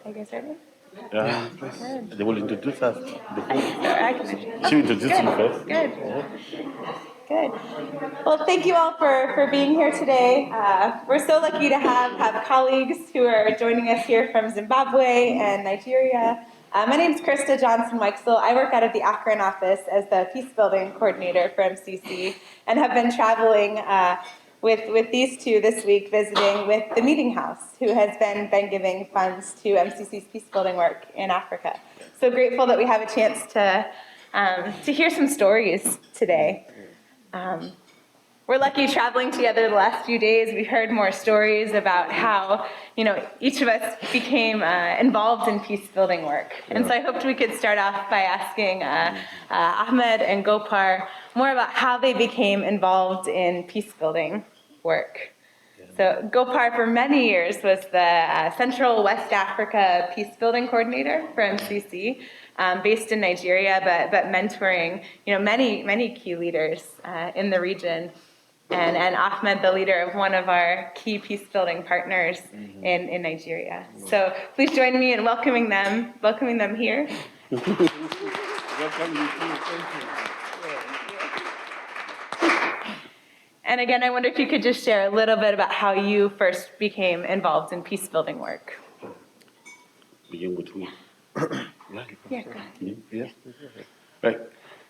I guess ready? They will introduce us. I can introduce. She will introduce you first. Good. Good. Well, thank you all for being here today. We're so lucky to have colleagues who are joining us here from Zimbabwe and Nigeria. My name is Krista Johnson-Weixel. I work out of the Akron office as the peacebuilding coordinator for MCC and have been traveling with these two this week, visiting with the Meeting House, who has been giving funds to MCC's peacebuilding work in Africa. So grateful that we have a chance to hear some stories today. We're lucky traveling together the last few days. We've heard more stories about how, each of us became involved in peace-building work. And so I hoped we could start off by asking Ahmed and Gopar more about how they became involved in peace-building work. So Gopar, for many years, was the Central West Africa peace-building coordinator for MCC, based in Nigeria, but mentoring, many key leaders in the region. And Ahmed, the leader of one of our key peace-building partners in Nigeria. So please join me in welcoming them here. Welcome you too. Thank you. And again, I wonder if you could just share a little bit about how you first became involved in peace-building work. Begin with me. Yeah, go ahead. Yes. Right.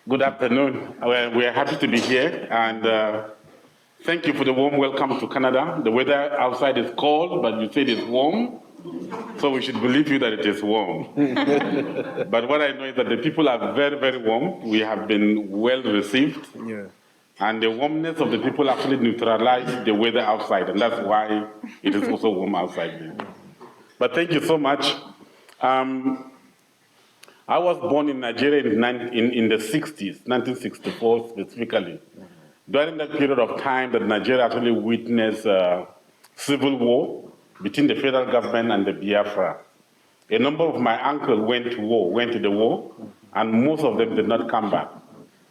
Good afternoon. We are happy to be here, and thank you for the warm welcome to Canada. The weather outside is cold, but you said it's warm, so we should believe you that it is warm. But what I know is that the people are very, very warm. We have been well received. Yeah. And the warmness of the people actually neutralized the weather outside, and that's why it is also warm outside. But thank you so much. I was born in Nigeria in the 60s, 1964 specifically. During that period of time that Nigeria actually witnessed civil war between the federal government and the Biafra. A number of my uncles went to the war, and most of them did not come back.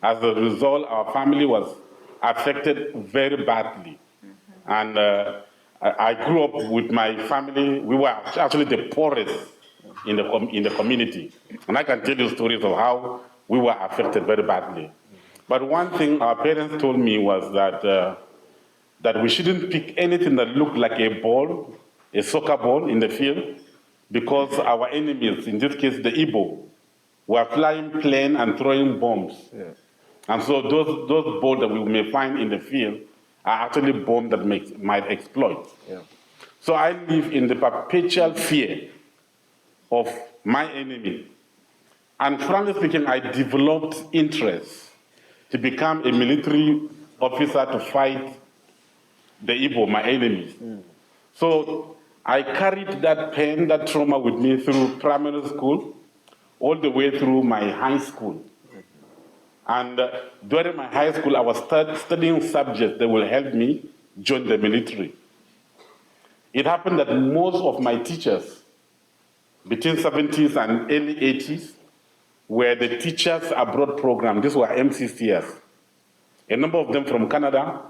As a result, our family was affected very badly. And I grew up with my family. We were actually the poorest in the community. And I can tell you stories of how we were affected very badly. But one thing our parents told me was that we shouldn't pick anything that looked like a ball, a soccer ball in the field, because our enemies, in this case the Igbo, were flying planes and throwing bombs. Yeah. And so those balls that we may find in the field are actually bombs that might explode. Yeah. So I live in the perpetual fear of my enemy. And frankly speaking, I developed interest to become a military officer to fight the Igbo, my enemies. So I carried that pain, that trauma with me through primary school, all the way through my high school. And during my high school, I was studying subjects that will help me join the military. It happened that most of my teachers, between 70s and early 80s, were the Teachers Abroad program. These were MCCs. A number of them from Canada.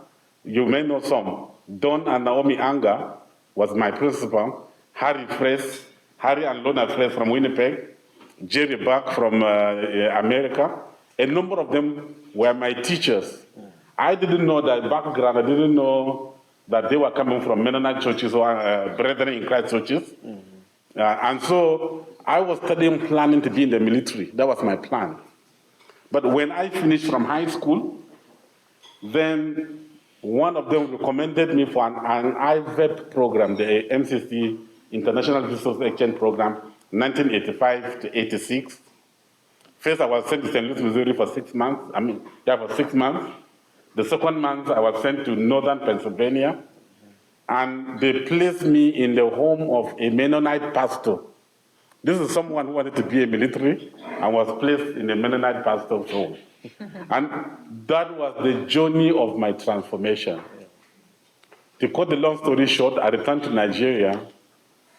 You may know some. Don and Naomi Anga was my principal. Harry and Lona Fraisse from Winnipeg. Jerry Buck from America. A number of them were my teachers. I didn't know that background. I didn't know that they were coming from Mennonite churches or Brethren in Christ churches. And so I was studying, planning to be in the military. That was my plan. But when I finished from high school, then one of them recommended me for an IVEP program, the MCC International Resource Exchange Program, 1985 to 86. First, I was sent to St. Louis, Missouri for 6 months. For 6 months. The second month, I was sent to northern Pennsylvania. And they placed me in the home of a Mennonite pastor. This is someone who wanted to be a military and was placed in a Mennonite pastor's home. And that was the journey of my transformation. To cut the long story short, I returned to Nigeria.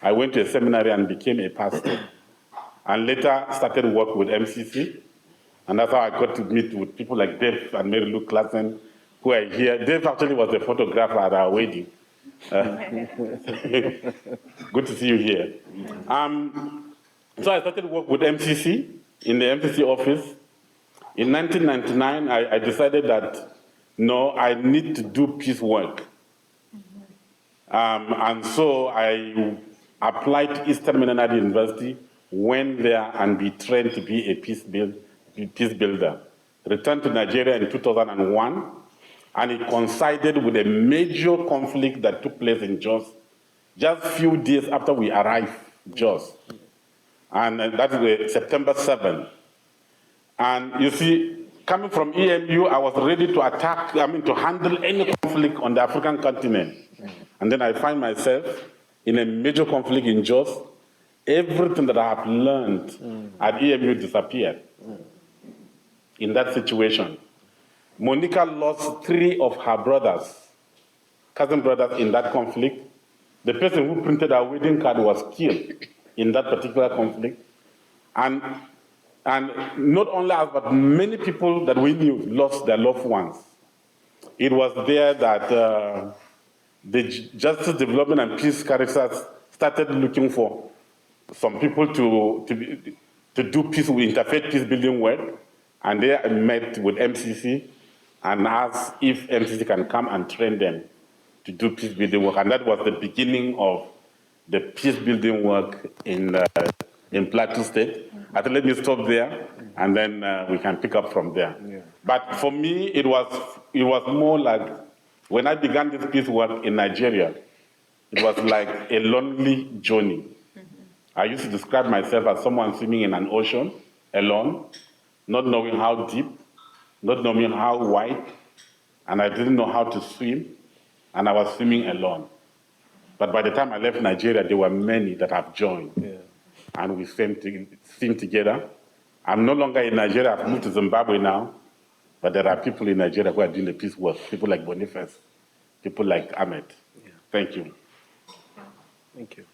I went to a seminary and became a pastor. And later started work with MCC. And that's how I got to meet with people like Dave and Mary Lou Klassen, who are here. Dave actually was the photographer at our wedding. Good to see you here. So I started work with MCC in the MCC office. In 1999, I decided that, no, I need to do peace work. And so I applied to Eastern Mennonite University, went there and be trained to be a peace builder. Returned to Nigeria in 2001, and it coincided with a major conflict that took place in Jos, just a few days after we arrived in Jos. And that is September 7th. And you see, coming from EMU, I was ready to to handle any conflict on the African continent. And then I find myself in a major conflict in Jos. Everything that I have learned at EMU disappeared in that situation. Monica lost 3 of her brothers, cousin brothers, in that conflict. The person who printed our wedding card was killed in that particular conflict. And not only us, but many people that we knew lost their loved ones. It was there that the Justice Development and Peace Characters started looking for some people to do peace, interfaith peace building work, and they met with MCC and asked if MCC can come and train them to do peace building work, and that was the beginning of the peace building work in Plateau State. I think let me stop there, and then we can pick up from there. Yeah. But for me, it was more like when I began this peace work in Nigeria, it was like a lonely journey. I used to describe myself as someone swimming in an ocean alone, not knowing how deep, not knowing how wide, and I didn't know how to swim, and I was swimming alone. But by the time I left Nigeria, there were many that have joined. Yeah. And we swim together. I'm no longer in Nigeria, I've moved to Zimbabwe now, but there are people in Nigeria who are doing the peace work, people like Boniface, people like Ahmed. Yeah. Thank you. Thank you.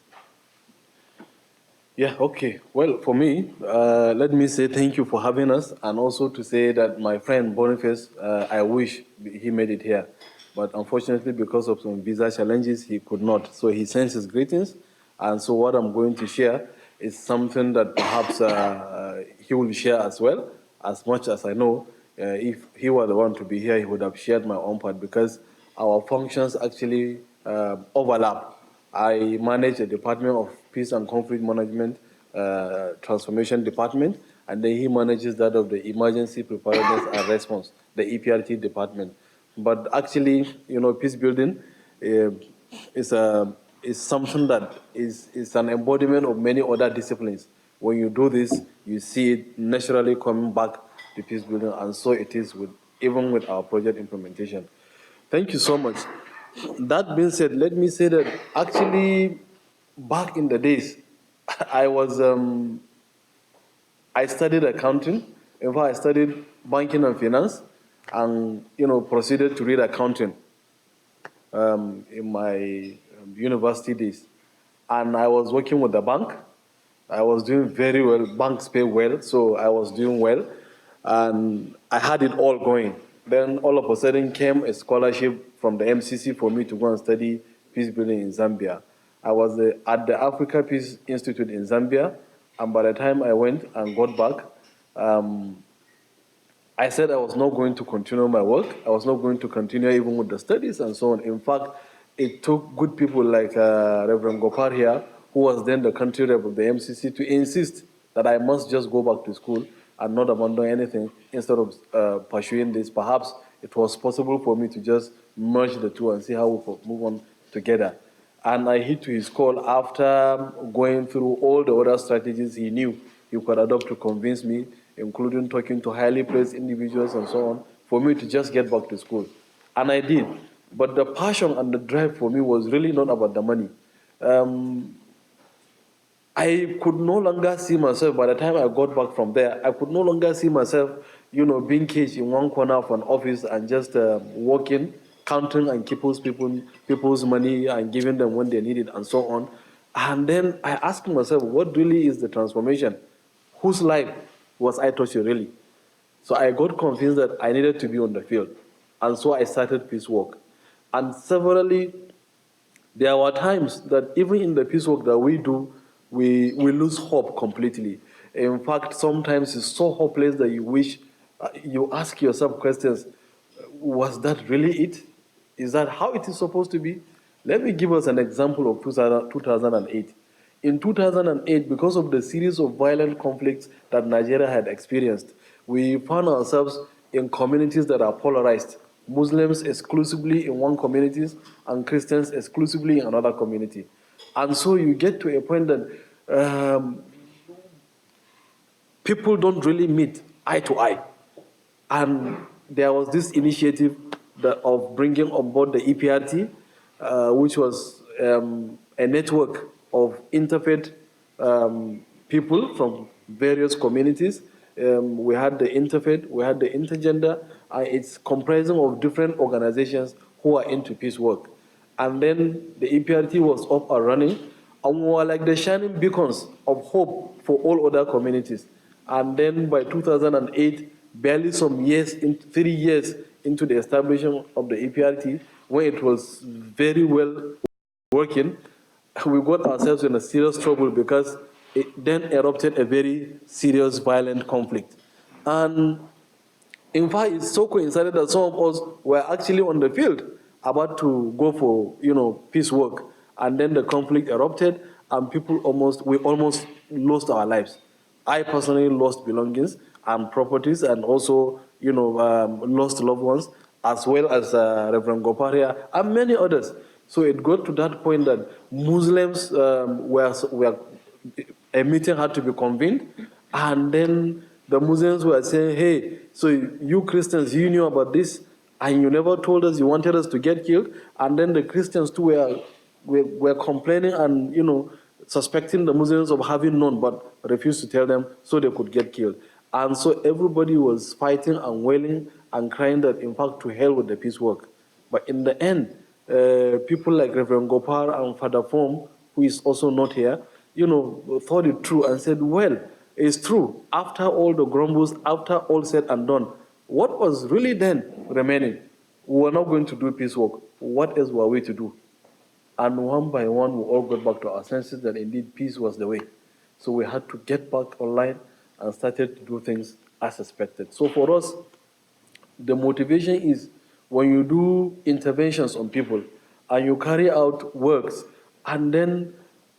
Yeah, okay. Well, for me, let me say thank you for having us, and also to say that my friend Boniface, I wish he made it here. But unfortunately, because of some visa challenges, he could not. So he sends his greetings, and so what I'm going to share is something that perhaps he will share as well. As much as I know, if he were the one to be here, he would have shared my own part, because our functions actually overlap. I manage the Department of Peace and Conflict Management, Transformation Department, and then he manages that of the Emergency Preparedness and Response, the EPRT department. But actually, you know, peace building is something that is an embodiment of many other disciplines. When you do this, you see it naturally coming back to peace building, and so it is even with our project implementation. Thank you so much. That being said, let me say that actually, back in the days, I studied accounting. In fact, I studied banking and finance, and proceeded to read accounting in my university days. And I was working with the bank. I was doing very well. Banks pay well, so I was doing well, and I had it all going. Then all of a sudden came a scholarship from the MCC for me to go and study peace building in Zambia. I was at the Africa Peace Institute in Zambia, and by the time I went and got back, I said I was not going to continue my work. I was not going to continue even with the studies and so on. In fact, it took good people like Reverend Gopar here, who was then the country rep of the MCC, to insist that I must just go back to school and not abandon anything instead of pursuing this. Perhaps it was possible for me to just merge the two and see how we could move on together. And I hit to his call after going through all the other strategies he knew he could adopt to convince me, including talking to highly praised individuals and so on, for me to just get back to school. And I did. But the passion and the drive for me was really not about the money. I could no longer see myself, by the time I got back from there, I could no longer see myself, being caged in one corner of an office and just working, counting and people's money and giving them when they need it and so on. And then I asked myself, what really is the transformation? Whose life was I touching really? So I got convinced that I needed to be on the field. And so I started peace work. And severally, There are times that even in the peace work that we do, we lose hope completely. In fact, sometimes it's so hopeless that you wish, you ask yourself questions, was that really it? Is that how it is supposed to be? Let me give us an example of 2008. In 2008, because of the series of violent conflicts that Nigeria had experienced, we found ourselves in communities that are polarized. Muslims exclusively in one community and Christians exclusively in another community. And so you get to a point that people don't really meet eye to eye. And there was this initiative of bringing on board the EPRT, which was a network of interfaith people from various communities. We had the interfaith, we had the intergender. It's comprising of different organizations who are into peace work. And then the EPRT was up and running, and we were like the shining beacons of hope for all other communities. And then by 2008, barely some years, 3 years into the establishment of the EPRT, when it was very well working, we got ourselves in a serious trouble because it then erupted a very serious violent conflict. And in fact, it's so coincided that some of us were actually on the field about to go for, peace work. And then the conflict erupted and we almost lost our lives. I personally lost belongings and properties and also, lost loved ones, as well as Reverend Goparia and many others. So it got to that point that Muslims a meeting had to be convened, and then the Muslims were saying, hey, so you Christians, you knew about this, and you never told us, you wanted us to get killed, and then the Christians too were complaining and, suspecting the Muslims of having known, but refused to tell them so they could get killed. And so everybody was fighting and wailing and crying that, in fact, to hell with the peace work. But in the end, people like Reverend Gopar and Father Form, who is also not here, thought it through and said, well, it's true. After all the grumbles, after all said and done, what was really then remaining? We were not going to do peace work. What else were we to do? And one by one, we all got back to our senses that indeed peace was the way. So we had to get back online and started to do things as expected. So for us, the motivation is when you do interventions on people and you carry out works and then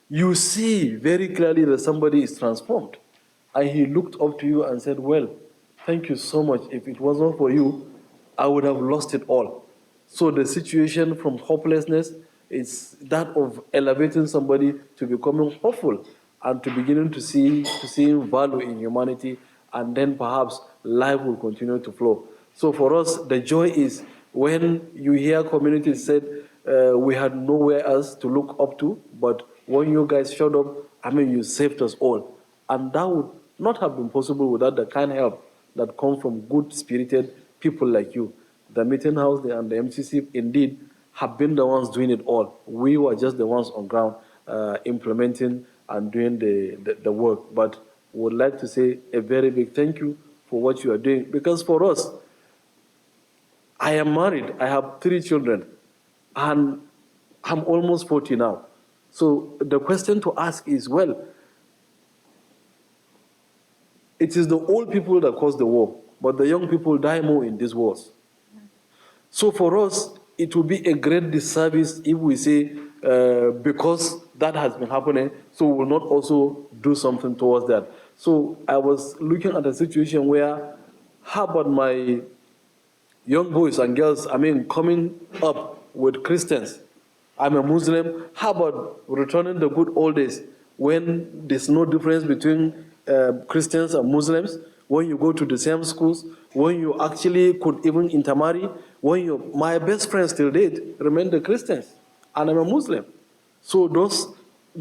you see very clearly that somebody is transformed and he looked up to you and said, well, thank you so much. If it wasn't for you, I would have lost it all. So the situation from hopelessness is that of elevating somebody to becoming hopeful and to beginning to see value in humanity, and then perhaps life will continue to flow. So for us, the joy is when you hear communities said, we had nowhere else to look up to, but when you guys showed up, you saved us all. And that would not have been possible without the kind help that comes from good-spirited people like you. The meeting house and the MCC indeed have been the ones doing it all. We were just the ones on ground implementing and doing the work. But we would like to say a very big thank you for what you are doing. Because for us, I am married, I have 3 children, and I'm almost 40 now. So the question to ask is, well, it is the old people that cause the war, but the young people die more in these wars. So for us, it will be a great disservice if we say, because that has been happening, so we will not also do something towards that. So I was looking at a situation where, how about my young boys and girls, coming up with Christians? I'm a Muslim. How about returning the good old days when there's no difference between Christians and Muslims, when you go to the same schools, when you actually could even intermarry, my best friends till date remain the Christians, and I'm a Muslim. So those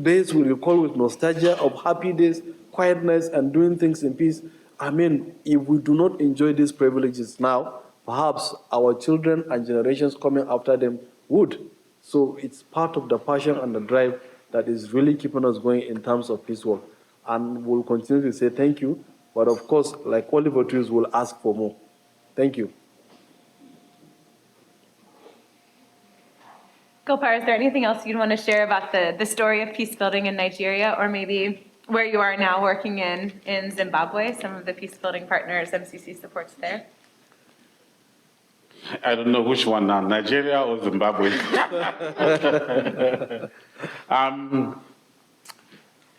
days we recall with nostalgia of happy days, quietness, and doing things in peace. If we do not enjoy these privileges now, perhaps our children and generations coming after them would. So it's part of the passion and the drive that is really keeping us going in terms of peace work. And we'll continue to say thank you, but of course, like Oliver Trees, we'll ask for more. Thank you. Gopar, is there anything else you'd want to share about the story of peace building in Nigeria, or maybe where you are now working in Zimbabwe, some of the peace building partners MCC supports there? I don't know which one now, Nigeria or Zimbabwe.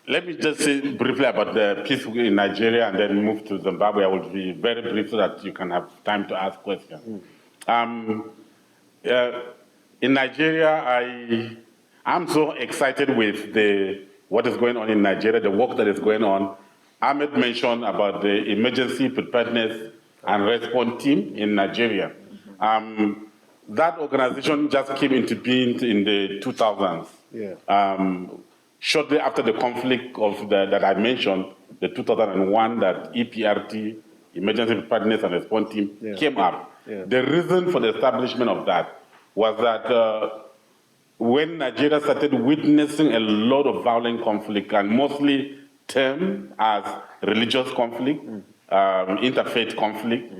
Let me just say briefly about the peace in Nigeria and then move to Zimbabwe. I will be very brief so that you can have time to ask questions. In Nigeria, I'm so excited with what is going on in Nigeria, the work that is going on. Ahmed mentioned about the emergency preparedness and response team in Nigeria. That organization just came into being in the 2000s. Yeah. Shortly after the conflict that I mentioned, the 2001, that EPRT, Emergency Preparedness and Response Team, came up. Yeah. The reason for the establishment of that was that when Nigeria started witnessing a lot of violent conflict, and mostly termed as religious conflict, interfaith conflict,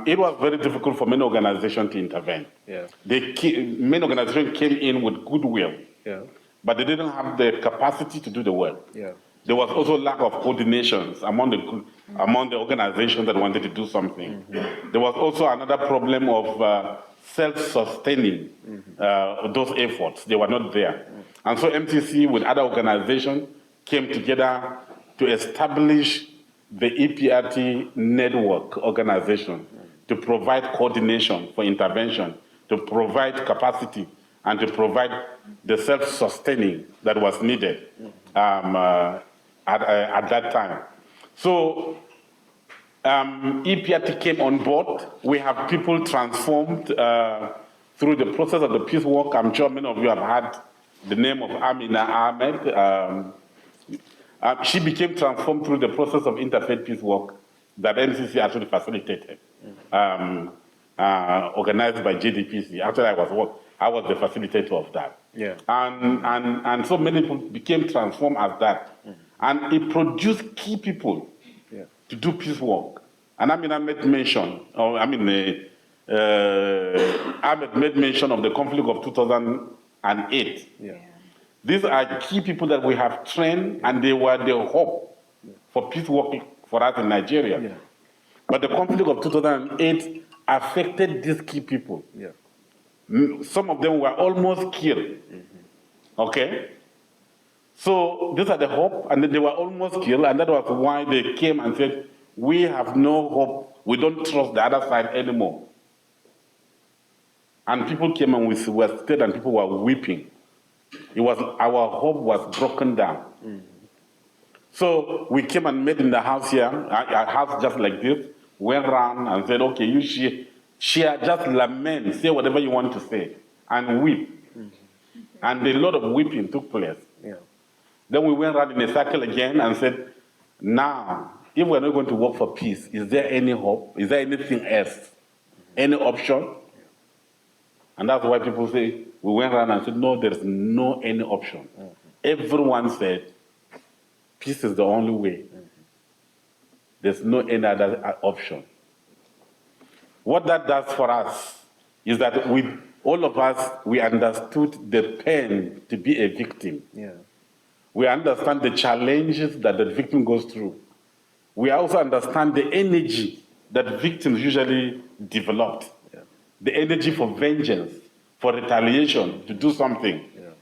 it was very difficult for many organizations to intervene. Yeah. Many organizations came in with goodwill. Yeah. But they didn't have the capacity to do the work. Yeah. There was also lack of coordination among the organizations that wanted to do something. Mm-hmm. There was also another problem of self-sustaining those efforts. They were not there. Mm-hmm. And so MCC with other organizations came together to establish the EPRT network organization to provide coordination for intervention, to provide capacity, and to provide the self-sustaining that was needed at that time. So EPRT came on board. We have people transformed through the process of the peace work. I'm sure many of you have heard the name of Amina Ahmed. She became transformed through the process of interfaith peace work that MCC actually facilitated, organized by JDPC. Actually, I was the facilitator of that. Yeah. And so many people became transformed as that. Mm-hmm. And it produced key people to do peace work. And Ahmed made mention of the conflict of 2008. Yeah. These are key people that we have trained, and they were the hope for peace work for us in Nigeria. Yeah. But the conflict of 2008 affected these key people. Yeah. Some of them were almost killed. Mm-hmm. Okay? So these are the hope, and they were almost killed, and that was why they came and said, we have no hope, we don't trust the other side anymore. And people came and we were scared, and people were weeping. Our hope was broken down. Mm-hmm. So we came and met in the house here, a house just like this, went around and said, okay, you share, just lament, say whatever you want to say, and weep. Mm-hmm. And a lot of weeping took place. Yeah. Then we went around in a circle again and said, now, if we're not going to work for peace, is there any hope? Is there anything else? Any option? And that's why people say, we went around and said, no, there's no any option. Mm-hmm. Everyone said, peace is the only way. Mm-hmm. There's no any other option. What that does for us is that all of us, we understood the pain to be a victim. Yeah. We understand the challenges that the victim goes through. We also understand the energy that victims usually develop. Yeah. The energy for vengeance, for retaliation, to do something. Yeah.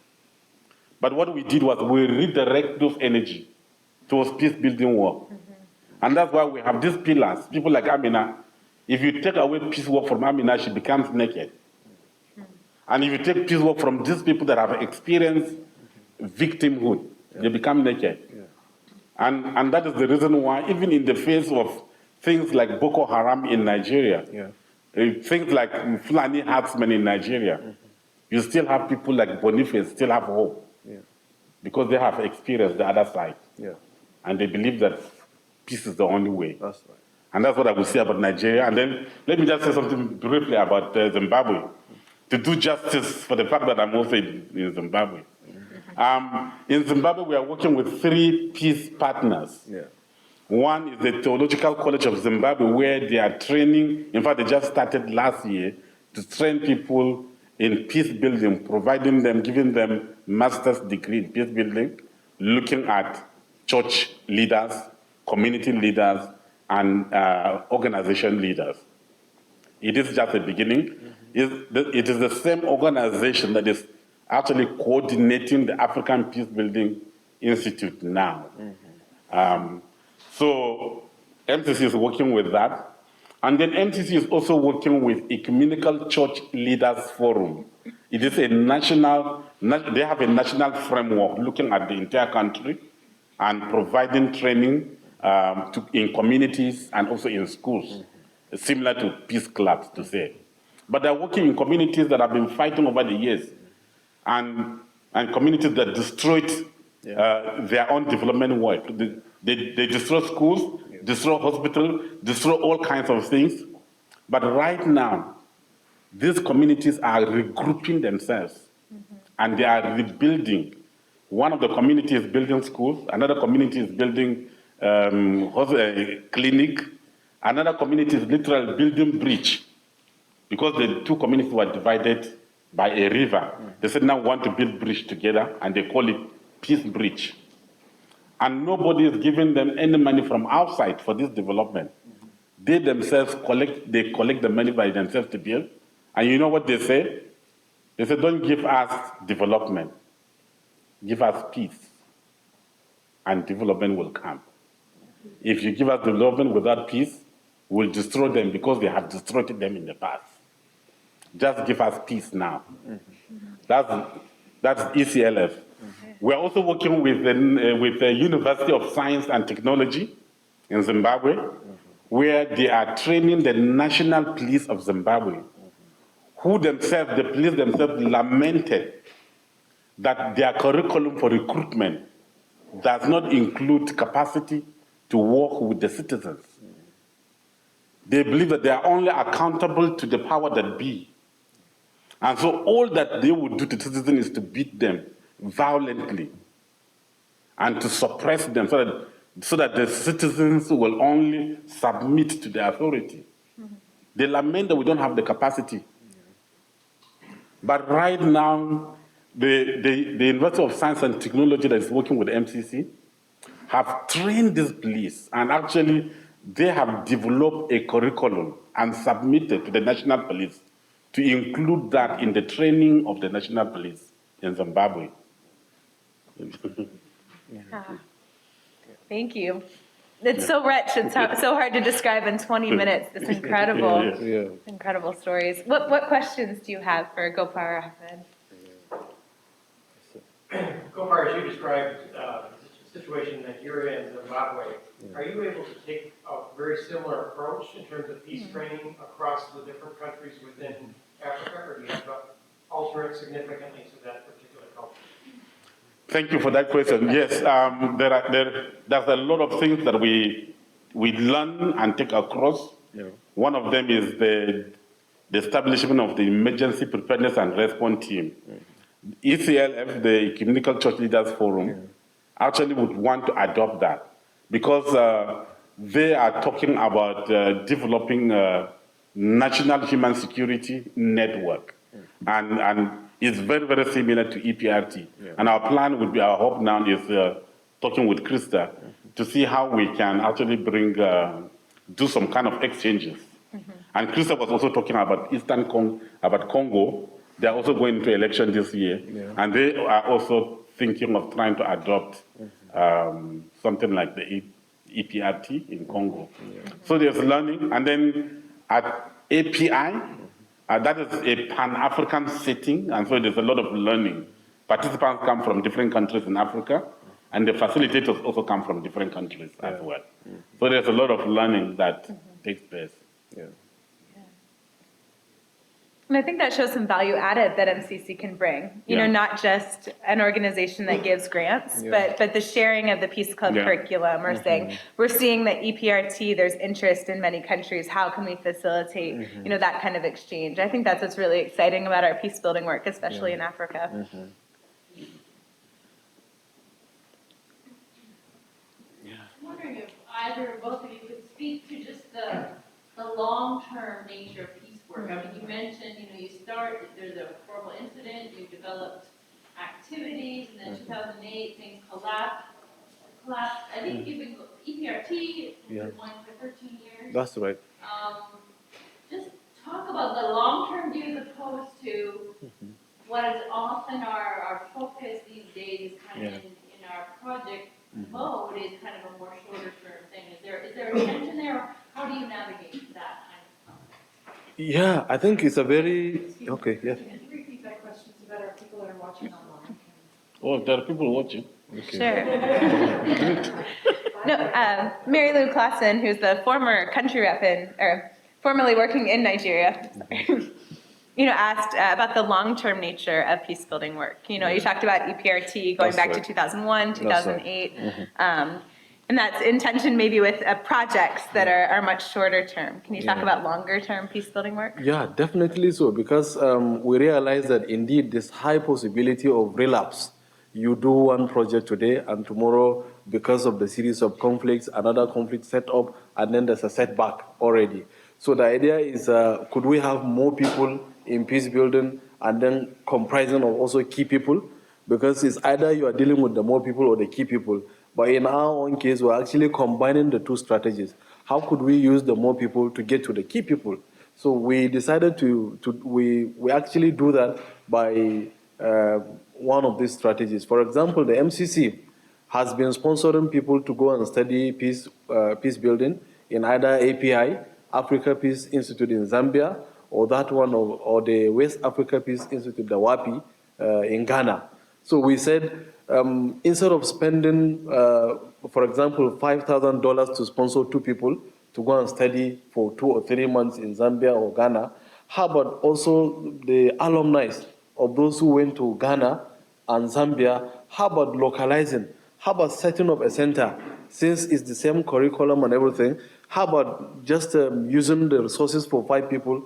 But what we did was we redirect those energy towards peace-building work. Mm-hmm. And that's why we have these pillars. People like Amina, if you take away peace work from Amina, she becomes naked. Mm-hmm. And if you take peace work from these people that have experienced victimhood, they become naked. Yeah. And that is the reason why, even in the face of things like Boko Haram in Nigeria, things like Fulani herdsmen in Nigeria, you still have people like Boniface still have hope. Yeah. Because they have experienced the other side. Yeah. And they believe that peace is the only way. That's right. And that's what I will say about Nigeria. And then let me just say something briefly about Zimbabwe, to do justice for the fact that I'm also in Zimbabwe. In Zimbabwe, we are working with 3 peace partners. Yeah. One is the Theological College of Zimbabwe, where they are training. In fact, they just started last year to train people in peace building, providing them, giving them master's degree in peace building, looking at church leaders, community leaders, and organization leaders. It is just the beginning. It is the same organization that is actually coordinating the African Peace Building Institute now. So MCC is working with that. And then MCC is also working with Ecumenical Church Leaders Forum. It is a national, they have a national framework looking at the entire country and providing training in communities and also in schools, similar to peace clubs, to say. But they're working in communities that have been fighting over the years and communities that destroyed their own development work. They destroy schools, destroy hospitals, destroy all kinds of things. But right now, these communities are regrouping themselves and they are rebuilding. One of the communities is building schools, another community is building clinic, another community is literally building bridge because the two communities were divided by a river. They said now we want to build bridge together and they call it Peace Bridge. And nobody is giving them any money from outside for this development. They themselves collect the money by themselves to build. And you know what they say? They say, don't give us development. Give us peace. And development will come. If you give us development without peace, we'll destroy them because they have destroyed them in the past. Just give us peace now. That's ECLF. We're also working with the University of Science and Technology in Zimbabwe, where they are training the National Police of Zimbabwe, who themselves, the police themselves, lamented that their curriculum for recruitment does not include capacity to work with the citizens. They believe that they are only accountable to the power that be. And so all that they would do to citizens is to beat them violently and to suppress them so that the citizens will only submit to the authority. They lament that we don't have the capacity. But right now, the University of Science and Technology that is working with MCC have trained these police, and actually they have developed a curriculum and submitted to the National Police to include that in the training of the National Police in Zimbabwe. Thank you. It's so rich. It's so hard to describe in 20 minutes. This incredible stories. What questions do you have for Gopar Ahmed? Gopar, as you described the situation in Nigeria and Zimbabwe, are you able to take a very similar approach in terms of peace training across the different countries within Africa, or do you have to alter it significantly to that particular culture? Thank you for that question. Yes, there's a lot of things that we learn and take across. Yeah. One of them is the establishment of the Emergency Preparedness and Response Team. ECLF, the Ecumenical Church Leaders Forum, actually would want to adopt that because they are talking about developing a national human security network. And it's very, very similar to EPRT. Yeah. And our plan would be, our hope now is talking with Krista to see how we can actually do some kind of exchanges. And Krista was also talking about about Congo. They're also going into election this year. Yeah. And they are also thinking of trying to adopt something like the EPRT in Congo. Yeah. So there's learning. And then at API, that is a Pan-African setting, and so there's a lot of learning. Participants come from different countries in Africa, and the facilitators also come from different countries as well. So there's a lot of learning that takes place. Yeah. And I think that shows some value added that MCC can bring. You know, not just an organization that gives grants, but the sharing of the Peace Club curriculum, or saying, we're seeing that EPRT, there's interest in many countries, how can we facilitate, you know, that kind of exchange? I think that's what's really exciting about our peace building work, especially in Africa. I'm wondering if either or both of you could speak to just the long-term nature of peace work. I mean, you mentioned, you know, you start, there's a 2008, things collapsed. I think you've been, EPRT, Yeah. been going for 13 years. That's right. Just talk about the long-term view as opposed to what is often our focus these days, kind of in our project mode, is kind of a more shorter-term thing. Is there a tension there? Or how do you navigate that kind of? Yeah, I think it's a very okay. Yeah. Can you repeat that question so that our people that are watching online Oh, there are people watching. Sure. No, Mary Lou Clausen, who's the former country rep or formerly working in Nigeria, asked about the long-term nature of peace-building work. You talked about EPRT going That's back right. to 2001, 2008, Right. And that's in tension maybe with projects that are much shorter term. Can you talk about longer-term peace-building work? Yeah, definitely so, because we realize that indeed there's high possibility of relapse. You do one project today, and tomorrow, because of the series of conflicts, another conflict set up, and then there's a setback already. So the idea is, could we have more people in peace building, and then comprising of also key people? Because it's either you are dealing with the more people or the key people. But in our own case, we're actually combining the two strategies. How could we use the more people to get to the key people? So we decided we actually do that by one of these strategies. For example, the MCC has been sponsoring people to go and study peace building in either API, Africa Peace Institute in Zambia, or that one, or the West Africa Peace Institute, the WAPI, in Ghana. So we said, instead of spending, for example, $5,000 to sponsor two people to go and study for 2 or 3 months in Zambia or Ghana, how about also the alumni of those who went to Ghana and Zambia? How about localizing? How about setting up a center? Since it's the same curriculum and everything, how about just using the resources for 5 people,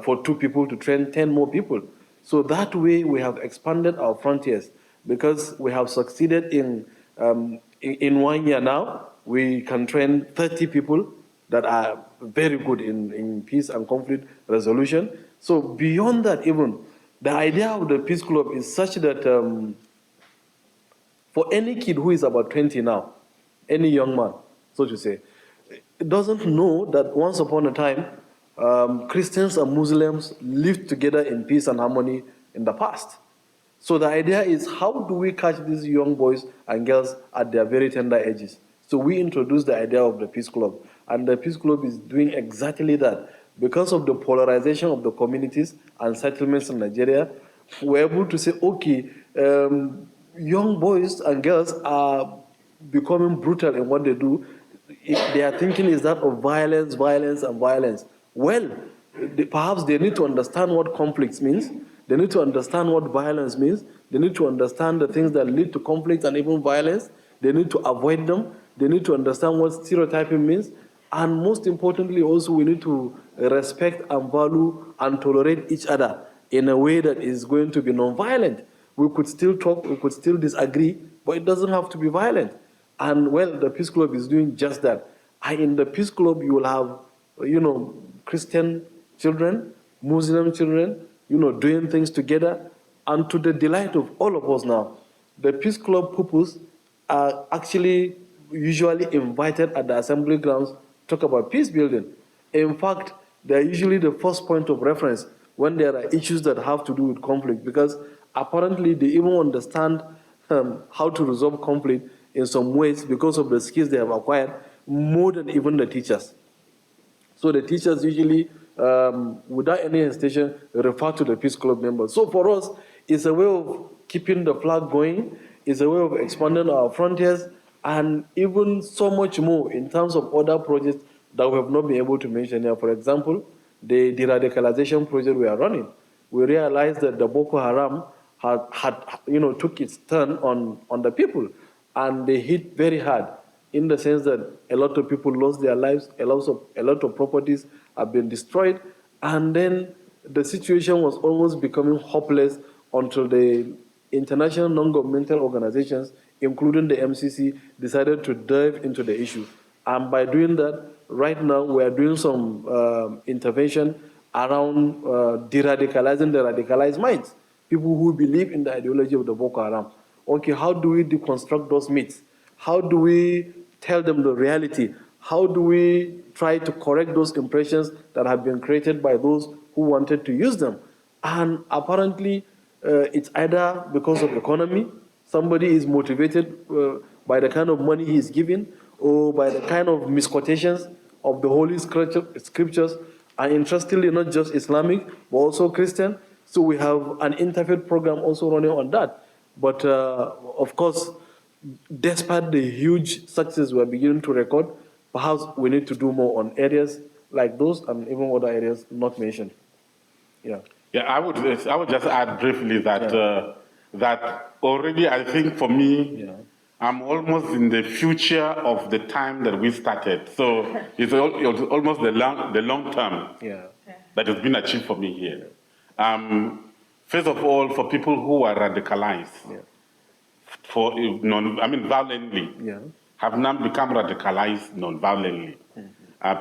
for 2 people to train 10 more people? So that way we have expanded our frontiers, because we have succeeded in 1 year now, we can train 30 people that are very good in peace and conflict resolution. So beyond that even, the idea of the Peace Club is such that for any kid who is about 20 now, any young man, so to say, doesn't know that once upon a time, Christians and Muslims lived together in peace and harmony in the past. So the idea is, how do we catch these young boys and girls at their very tender ages? So we introduced the idea of the Peace Club. And the Peace Club is doing exactly that. Because of the polarization of the communities and settlements in Nigeria, we're able to say, okay, young boys and girls are becoming brutal in what they do. Their thinking is that of violence, violence, and violence. Well, perhaps they need to understand what conflicts means. They need to understand what violence means. They need to understand the things that lead to conflict and even violence. They need to avoid them. They need to understand what stereotyping means. And most importantly, also, we need to respect and value and tolerate each other in a way that is going to be non-violent. We could still talk, we could still disagree, but it doesn't have to be violent. And well, the Peace Club is doing just that. And in the Peace Club, you will have, Christian children, Muslim children, doing things together. And to the delight of all of us now, the Peace Club pupils are actually usually invited at the assembly grounds to talk about peace building. In fact, they're usually the first point of reference when there are issues that have to do with conflict, because apparently they even understand how to resolve conflict in some ways because of the skills they have acquired more than even the teachers. So the teachers usually, without any hesitation, refer to the Peace Club members. So for us, it's a way of keeping the flag going, it's a way of expanding our frontiers, and even so much more in terms of other projects that we have not been able to mention here. For example, the de-radicalization project we are running. We realized that the Boko Haram took its turn on the people, and they hit very hard, in the sense that a lot of people lost their lives, a lot of properties have been destroyed, and then the situation was almost becoming hopeless until the international non-governmental organizations, including the MCC, decided to dive into the issue. And by doing that, right now we are doing some intervention around de-radicalizing the radicalized minds, people who believe in the ideology of the Boko Haram. Okay, how do we deconstruct those myths? How do we tell them the reality? How do we try to correct those impressions that have been created by those who wanted to use them? And apparently, it's either because of economy, somebody is motivated by the kind of money he is given, or by the kind of misquotations of the holy scriptures, and interestingly, not just Islamic, but also Christian. So we have an interfaith program also running on that. But of course, despite the huge success we're beginning to record, perhaps we need to do more on areas like those and even other areas not mentioned. Yeah. Yeah, I would just add briefly that that already I think for me, I'm almost in the future of the time that we started. So it's almost the long term that has been achieved for me here. First of all, for people who are radicalized, violently, have now become radicalized non-violently.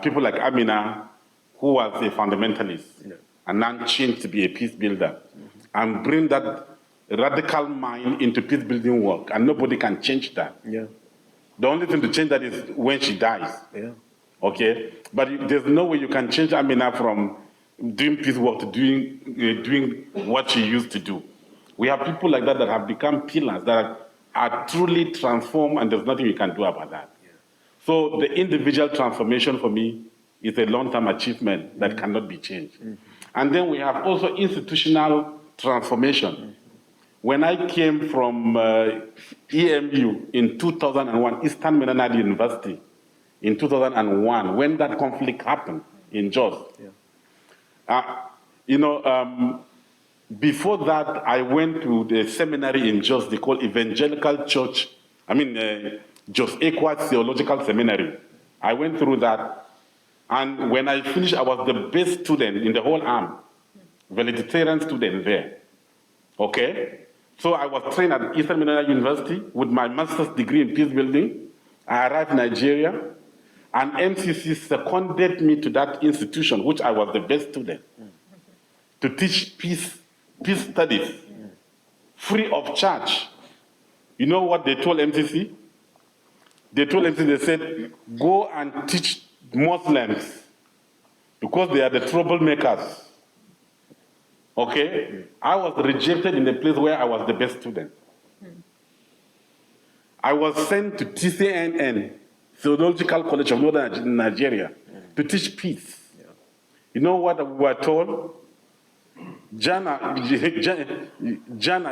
People like Amina, who was a fundamentalist, and now changed to be a peace builder, and bring that radical mind into peace building work, and nobody can change that. The only thing to change that is when she dies. Okay, but there's no way you can change Amina from doing peace work to doing what she used to do. We have people like that that have become pillars that are truly transformed, and there's nothing you can do about that. So the individual transformation for me is a long-term achievement that cannot be changed. And then we have also institutional transformation. When I came from EMU in 2001, Eastern Mennonite University, in 2001, when that conflict happened in Jos, before that, I went to the seminary in Jos, they call Evangelical Church, Jos Equat Theological Seminary. I went through that, and when I finished, I was the best student in the whole arm, valedictorian student there. Okay? So I was trained at Eastern Mennonite University with my master's degree in peace building. I arrived in Nigeria, and MCC seconded me to that institution, which I was the best student, to teach peace studies, free of charge. You know what they told MCC? They told MCC, they said, go and teach Muslims because they are the troublemakers. Okay? I was rejected in the place where I was the best student. I was sent to TCNN, Theological College of Northern Nigeria, to teach peace. You know what we were told? Jana,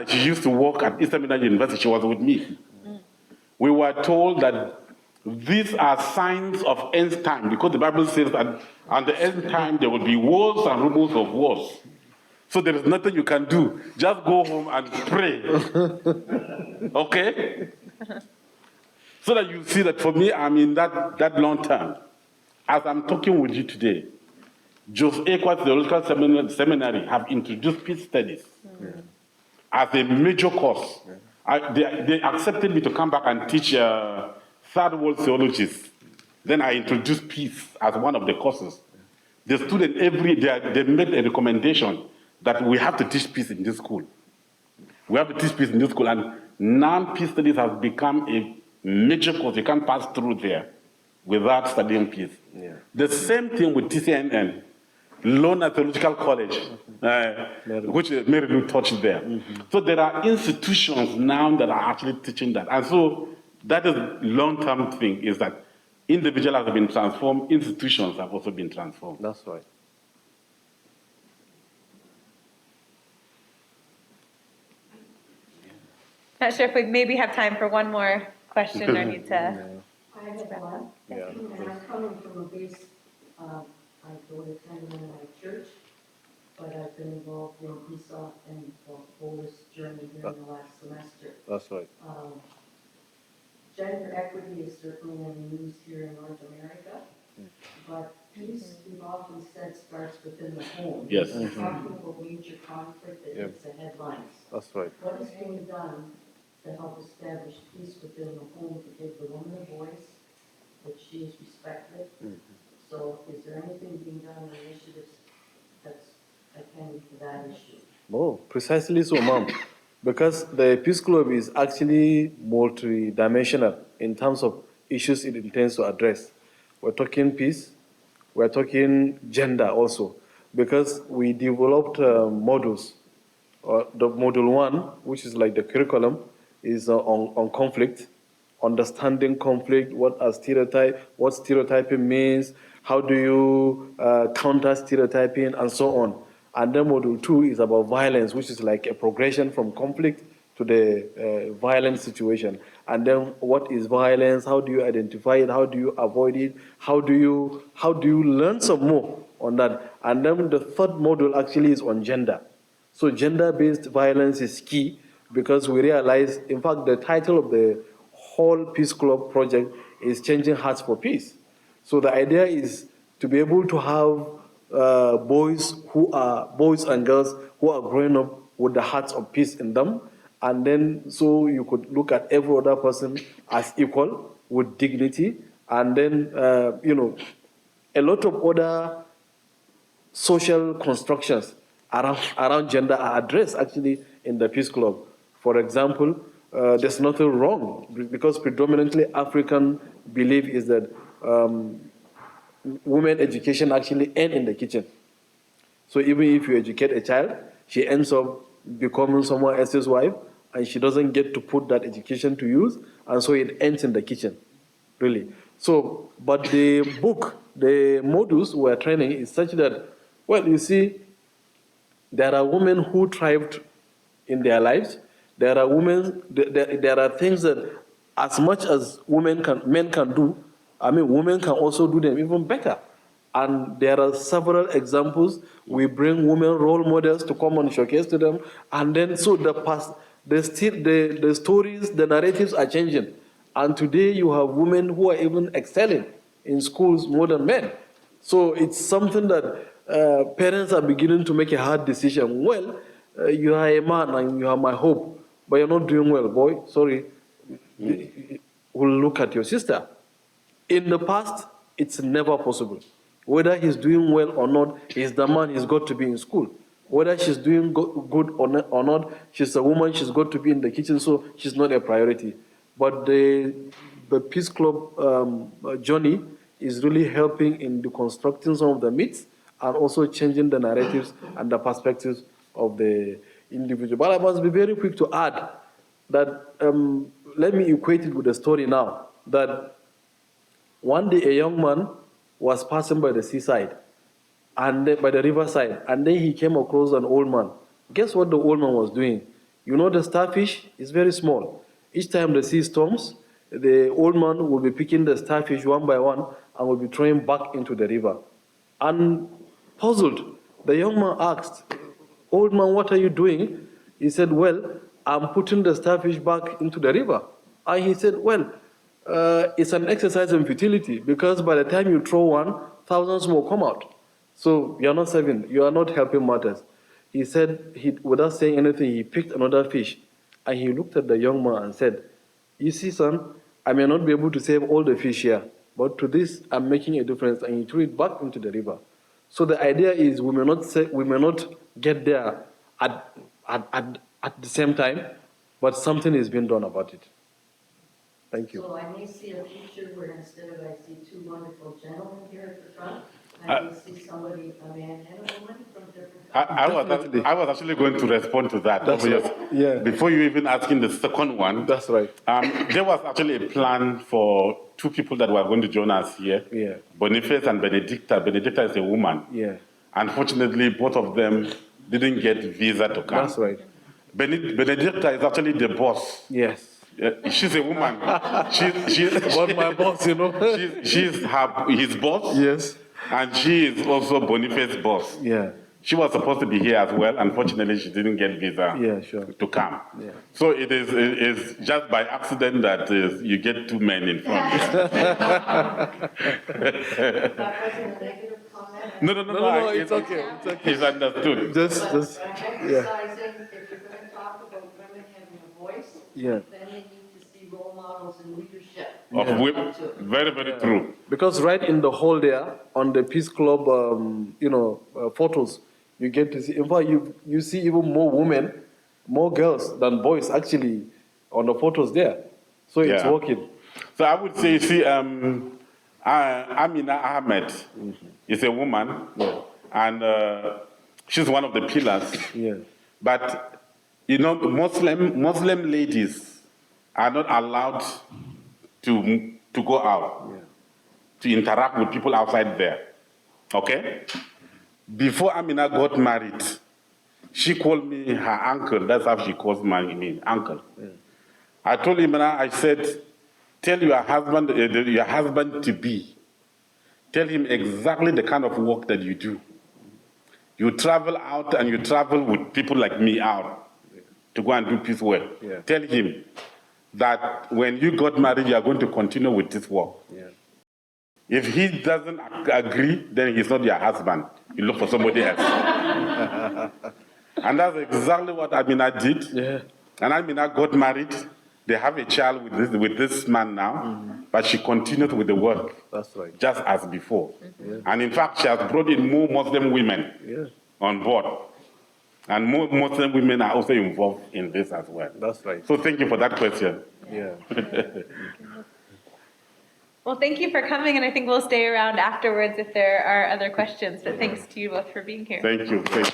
she used to work at Eastern Mennonite University. She was with me. We were told that these are signs of end time, because the Bible says that at the end time there will be wars and rumors of wars. So there is nothing you can do. Just go home and pray. Okay? So that you see that for me, I'm in that long term. As I'm talking with you today, Jos Equat Theological Seminary have introduced peace studies as a major course. They accepted me to come back and teach third world theologies. Then I introduced peace as one of the courses. The student they made a recommendation that we have to teach peace in this school. We have to teach peace in this school, and non-peace studies has become a major course. You can't pass through there without studying peace. The same thing with TCNN, Lona Theological College, which Mary Lou touched there. So there are institutions now that are actually teaching that. And so that is long-term thing, is that individuals have been transformed, institutions have also been transformed. That's right. Not sure if we maybe have time for one more question or need to. I have one. And I'm coming from a base, I go to kind of Mennonite church, but I've been involved in ESA and the Polish journey here in the last semester. That's right. Gender equity is certainly in the news here in North America, but peace, we've often said, starts within the home. Yes. Talking about major conflict that hits the headlines. That's right. What is being done to help establish peace within the home, to give the woman a voice, that she is respected? So is there anything being done in initiatives that's attending to that issue? Oh, precisely so, ma'am. because the Peace Club is actually multidimensional in terms of issues it intends to address. We're talking peace, we're talking gender also, because we developed modules. The module 1, which is like the curriculum, is on conflict, understanding conflict, what stereotyping means, how do you counter stereotyping, and so on. And then module 2 is about violence, which is like a progression from conflict to the violent situation. And then what is violence? How do you identify it? How do you avoid it? How do you learn some more on that? And then the third module actually is on gender. So gender-based violence is key because we realize, in fact, the title of the whole Peace Club project is Changing Hearts for Peace. So the idea is to be able to have boys and girls who are growing up with the hearts of peace in them, and then so you could look at every other person as equal with dignity, and then a lot of other social constructions around gender are addressed actually in the Peace Club. For example, there's nothing wrong because predominantly African belief is that women education actually ends in the kitchen. So even if you educate a child, she ends up becoming someone else's wife, and she doesn't get to put that education to use, and so it ends in the kitchen, really. So, but the modules we're training is such that, well, you see, there are women who thrived in their lives. There are women. There are things that, as much as men can do, women can also do them even better. And there are several examples. We bring women role models to come and showcase to them, and then so the stories, the narratives are changing. And today you have women who are even excelling in schools more than men. So it's something that parents are beginning to make a hard decision. Well, you are a man and you are my hope, but you're not doing well, boy. Sorry. We'll look at your sister. In the past, it's never possible. Whether he's doing well or not, he's the man, he's got to be in school. Whether she's doing good or not, she's a woman, she's got to be in the kitchen, so she's not a priority. But the Peace Club journey is really helping in deconstructing some of the myths and also changing the narratives and the perspectives of the individual. But I must be very quick to add that, let me equate it with a story now, that one day a young man was passing by the seaside, and by the riverside, and then he came across an old man. Guess what the old man was doing? You know the starfish is very small. Each time the sea storms, the old man will be picking the starfish one by one and will be throwing back into the river. And puzzled, the young man asked, "Old man, what are you doing?" He said, "Well, I'm putting the starfish back into the river." And he said, "Well, it's an exercise in futility because by the time you throw one, thousands more come out. So you are not saving, you are not helping matters." He said, without saying anything, he picked another fish, and he looked at the young man and said, "You see, son, I may not be able to save all the fish here, but to this, I'm making a difference," and he threw it back into the river. So the idea is we may not get there at the same time, but something is being done about it. Thank you. So I may see a future where instead of I see two wonderful gentlemen here at the front, I may see somebody, a man and a woman from different countries. I was actually going to respond to that. That's right. Yeah. Before you even asking the second one. That's right. There was actually a plan for two people that were going to join us here. Yeah. Boniface and Benedicta. Benedicta is a woman. Yeah. Unfortunately, both of them didn't get visa to come. That's right. Benedicta is actually the boss. Yes. She's a woman. She's But my boss, you know. She's his boss. Yes. And she is also Boniface's boss. Yeah. She was supposed to be here as well. Unfortunately, she didn't get visa to come. Yeah. So it's just by accident that you get two men in front. That wasn't a negative comment. No, it's okay. It's okay. It's understood. Just, I'm emphasizing, if you're going to talk about women having a voice, yeah. then they need to see role models in leadership. Of women. Very, very true. Because right in the hall there, on the Peace Club, photos, you get to see. In fact, you see even more women more girls than boys actually on the photos there. So it's Yeah. working. So I would say, see, Amina Ahmed is a woman, and she's one of the pillars. Yeah. But, you know, Muslim ladies are not allowed to go out, to interact with people outside there, okay? Before Amina got married, she called me her uncle. That's how she calls me, uncle. I told him, I said, tell your husband to be. Tell him exactly the kind of work that you do. You travel out and you travel with people like me out to go and do peace work. Yeah. Tell him that when you got married, you are going to continue with this work. Yeah. If he doesn't agree, then he's not your husband. You look for somebody else. And that's exactly what Amina did. Yeah. And Amina got married. They have a child with this man now, but she continued with the work. That's right. Just as before. Yeah. And in fact, she has brought in more Muslim women on board. And more Muslim women are also involved in this as well. That's right. So thank you for that question. Yeah. Well, thank you for coming, and I think we'll stay around afterwards if there are other questions. But thanks to you both for being here. Thank you. Thank you.